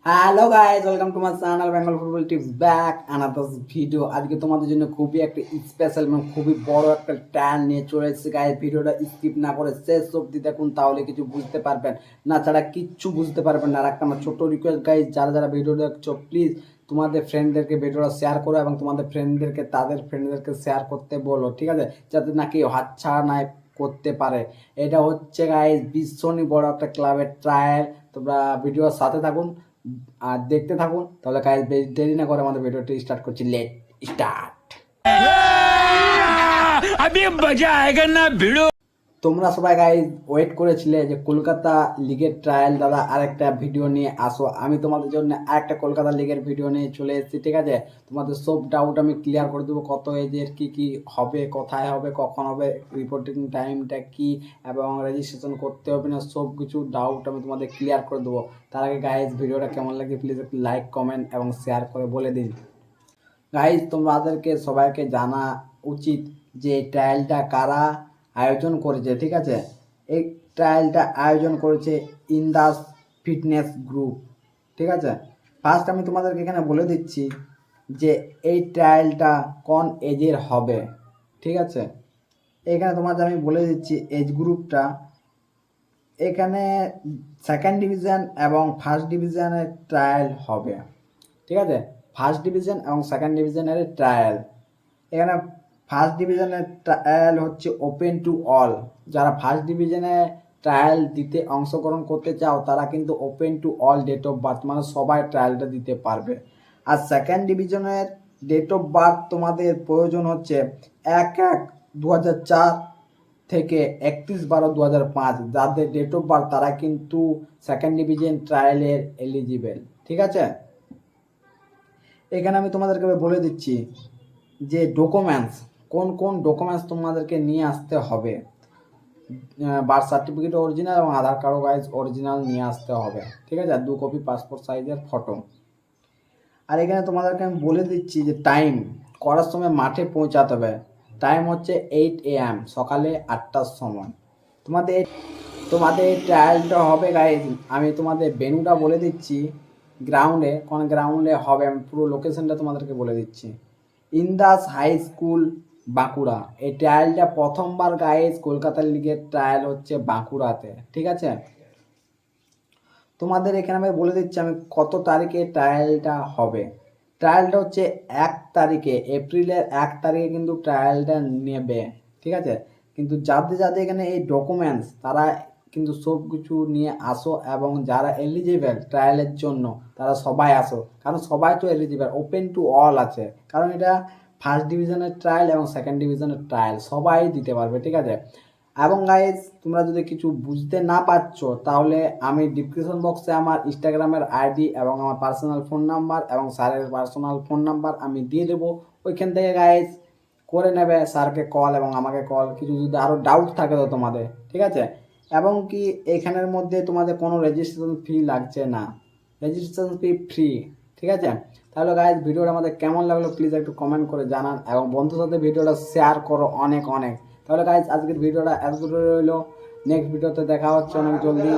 Hello guys, welcome to my channel Bengal football tips back another video. আজকে তোমাদের জন্য খুবই একটা স্পেশাল এবং খুবই বড় একটা টার্ন নিয়ে চলে এসেছে গাইস। ভিডিওটা স্কিপ না করে শেষ অবধি দেখুন, তাহলে কিছু বুঝতে পারবেন, না ছাড়া কিচ্ছু বুঝতে পারবেন না। আর একটা আমার ছোট্ট রিকোয়েস্ট গাইস, যারা যারা ভিডিও দেখছো প্লিজ তোমাদের ফ্রেন্ডদেরকে ভিডিওটা শেয়ার করো এবং তোমাদের ফ্রেন্ডদেরকে তাদের ফ্রেন্ডদেরকে শেয়ার করতে বলো, ঠিক আছে, যাতে নাকি হাতছাড়া না করতে পারে। এটা হচ্ছে গাইস ভীষণই বড় একটা ক্লাবের ট্রায়াল। তোমরা ভিডিওর সাথে থাকুন আর দেখতে থাকুন। তাহলে গাইস বেশি দেরি না করে আমাদের ভিডিওটি স্টার্ট করছি। Let start. अभी मजा आएगा ना भिड़ो। তোমরা সবাই গাইস ওয়েট করেছিলে যে কলকাতা লিগের ট্রায়াল দাদা আরেকটা ভিডিও নিয়ে আসো। আমি তোমাদের জন্য আরেকটা কলকাতা লিগের ভিডিও নিয়ে চলে এসেছি, ঠিক আছে। তোমাদের সব ডাউট আমি ক্লিয়ার করে দেবো, কত এজের কি কি হবে, কোথায় হবে, কখন হবে, রিপোর্টিং টাইমটা কি এবং রেজিস্ট্রেশন করতে হবে না, সব কিছু ডাউট আমি তোমাদের ক্লিয়ার করে দেবো। তার আগে গাইস ভিডিওটা কেমন লাগে প্লিজ একটু লাইক কমেন্ট এবং শেয়ার করে বলে দিন। গাইজ তোমাদেরকে সবাইকে জানা উচিত যে ট্রায়ালটা কারা আয়োজন করেছে, ঠিক আছে। এই ট্রায়ালটা আয়োজন করেছে ইন্দাস ফিটনেস গ্রুপ, ঠিক আছে। ফার্স্ট আমি তোমাদেরকে এখানে বলে দিচ্ছি যে এই ট্রায়ালটা কোন এজের হবে, ঠিক আছে। এখানে তোমাদের আমি বলে দিচ্ছি এজ গ্রুপটা। এখানে সেকেন্ড ডিভিশন এবং ফার্স্ট ডিভিশনের ট্রায়াল হবে, ঠিক আছে। ফার্স্ট ডিভিশন এবং সেকেন্ড ডিভিশনের ট্রায়াল। এখানে ফার্স্ট ডিভিশনের ট্রায়াল হচ্ছে ওপেন টু অল। যারা ফার্স্ট ডিভিশনে ট্রায়াল দিতে অংশগ্রহণ করতে চাও তারা কিন্তু open to all date of birth, মানে সবাই ট্রায়ালটা দিতে পারবে। আর সেকেন্ড ডিভিশনের ডেট অফ বার্থ তোমাদের প্রয়োজন হচ্ছে 1/1/2004 থেকে 31/12/2005। যাদের ডেট অফ বার্থ তারা কিন্তু সেকেন্ড ডিভিশন ট্রায়ালের এলিজিবেল, ঠিক আছে। এখানে আমি তোমাদেরকে বলে দিচ্ছি যে ডকুমেন্টস, কোন কোন ডকুমেন্টস তোমাদেরকে নিয়ে আসতে হবে। বার্থ সার্টিফিকেট অরিজিনাল এবং আধার কার্ড গাইজ অরিজিনাল নিয়ে আসতে হবে, ঠিক আছে। আর 2 কপি পাসপোর্ট সাইজের ফটো। আর এখানে তোমাদেরকে আমি বলে দিচ্ছি যে টাইম করার সময় মাঠে পৌঁছাতে হবে। টাইম হচ্ছে 8 AM, সকালে 8টার সময়। তোমাদের তোমাদের এই ট্রায়ালটা হবে গাইজ। আমি তোমাদের ভেন্যুটা বলে দিচ্ছি, গ্রাউন্ডে, কোন গ্রাউন্ডে হবে আমি পুরো লোকেশনটা তোমাদেরকে বলে দিচ্ছি। Indas high school, Bankura. এই ট্রায়ালটা প্রথমবার গাইজ কলকাতা লিগের ট্রায়াল হচ্ছে বাঁকুড়াতে, ঠিক আছে। তোমাদের এখানে আমি বলে দিচ্ছি আমি কত তারিখে ট্রায়ালটা হবে। ট্রায়ালটা হচ্ছে 1 তারিখে, এপ্রিলের 1 তারিখে কিন্তু ট্রায়ালটা নেবে, ঠিক আছে। কিন্তু যাদের যাদের এখানে এই ডকুমেন্টস তারা কিন্তু সব কিছু নিয়ে আসো এবং যারা এলিজিবল ট্রায়ালের জন্য তারা সবাই আসো, কারণ সবাই তো এলিজিবল, ওপেন টু অল আছে। কারণ এটা ফার্স্ট ডিভিশনের ট্রায়াল এবং সেকেন্ড ডিভিশনের ট্রায়াল সবাই দিতে পারবে, ঠিক আছে। এবং গাইজ তোমরা যদি কিছু বুঝতে না পারছো তাহলে আমি ডিসক্রিপশন বক্সে আমার ইনস্টাগ্রামের আইডি এবং আমার পার্সোনাল ফোন নাম্বার এবং স্যারের পার্সোনাল ফোন নাম্বার আমি দিয়ে দেবো। ওইখান থেকে গাইজ করে নেবে স্যারকে কল এবং আমাকে কল, কিছু যদি আরও ডাউট থাকে তো তোমাদের, ঠিক আছে। এবং কি এখানের মধ্যে তোমাদের কোনো রেজিস্ট্রেশন ফি লাগছে না, রেজিস্ট্রেশন ফি ফ্রি, ঠিক আছে। তাহলে গাইজ ভিডিওটা আমাদের কেমন লাগলো প্লিজ একটু কমেন্ট করে জানান এবং বন্ধুর সাথে ভিডিওটা শেয়ার করো অনেক অনেক। তাহলে গাইজ আজকের ভিডিওটা এতদূর রইলো, নেক্সট ভিডিওতে দেখা হচ্ছে অনেক জলদি।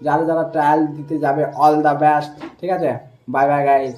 যারা যারা ট্রায়াল দিতে যাবে অল দ্য বেস্ট, ঠিক আছে। Bye bye guys.